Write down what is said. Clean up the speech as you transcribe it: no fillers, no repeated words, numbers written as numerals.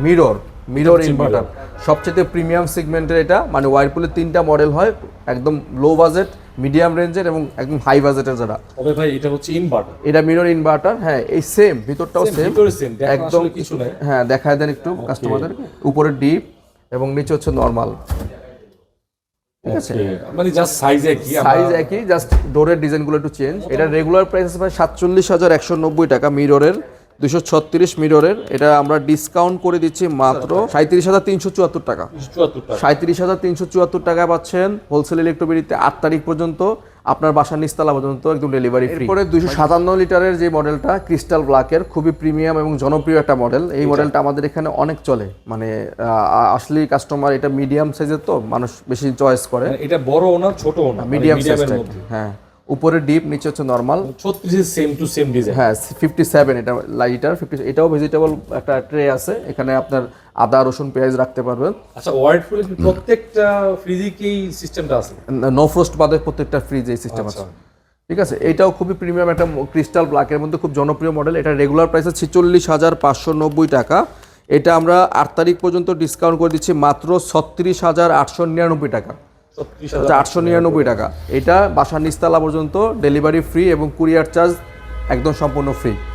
Mirror mirror inverter, সবচেয়ে premium সেগমেন্টের এটা, মানে ওয়ারপুলের 3টা মডেল হয়, একদম লো বাজেট, মিডিয়াম রেঞ্জের এবং একদম হাই বাজেটের যারা। তবে ভাই এটা হচ্ছে ইনভার্টার, এটা মিরর ইনভার্টার, হ্যাঁ এই সেম, ভিতরটাও সেম একদম। কিছু নাই। হ্যাঁ দেখায় দেন একটু কাস্টমারদের, উপরে ডিপ এবং নিচে হচ্ছে নরমাল, ঠিক আছে, মানে জাস্ট সাইজ একই, জাস্ট ডোরের ডিজাইনগুলো একটু চেঞ্জ। এটা রেগুলার প্রাইস আছে 47,190 টাকা মিররের, 236 মিররের। এটা আমরা ডিসকাউন্ট করে দিচ্ছি মাত্র 37,374 টাকা। 37,374 টাকায় পাচ্ছেন হোলসেল ইলেকট্রোবিডিতে 8 তারিখ পর্যন্ত আপনার বাসার নিচতলা পর্যন্ত একদম ডেলিভারি ফ্রি। এরপরে 257 লিটারের যে মডেলটা ক্রিস্টাল ব্ল্যাকের, খুবই প্রিমিয়াম এবং জনপ্রিয় একটা মডেল। এই মডেলটা আমাদের এখানে অনেক চলে, মানে আসলে কাস্টমার এটা মিডিয়াম সাইজের, তো মানুষ বেশি চয়েস করে। এটা বড় না ছোট না, মিডিয়াম সাইজের মধ্যে, হ্যাঁ উপরে ডিপ নিচে হচ্ছে normal. 36 same to same design, হ্যাঁ 57 এটা লাইটার 50। এটাও ভেজিটেবল একটা ট্রে আছে, এখানে আপনার আদা রসুন পেঁয়াজ রাখতে পারবেন। আচ্ছা ওয়ার্ডফুলের প্রত্যেকটা ফ্রিজে কি সিস্টেমটা আছে? নো ফ্রস্ট বাদে প্রত্যেকটা ফ্রিজে এই সিস্টেম আছে, ঠিক আছে। এটাও খুবই প্রিমিয়াম একটা ক্রিস্টাল ব্ল্যাকের মধ্যে খুব জনপ্রিয় মডেল। এটা রেগুলার প্রাইস 46,590 টাকা। এটা আমরা 8 তারিখ পর্যন্ত ডিসকাউন্ট করে দিচ্ছি মাত্র 36,899 টাকা। 899 টাকা। এটা বাসার নিচতলা পর্যন্ত ডেলিভারি ফ্রি এবং কুরিয়ার চার্জ একদম সম্পূর্ণ ফ্রি।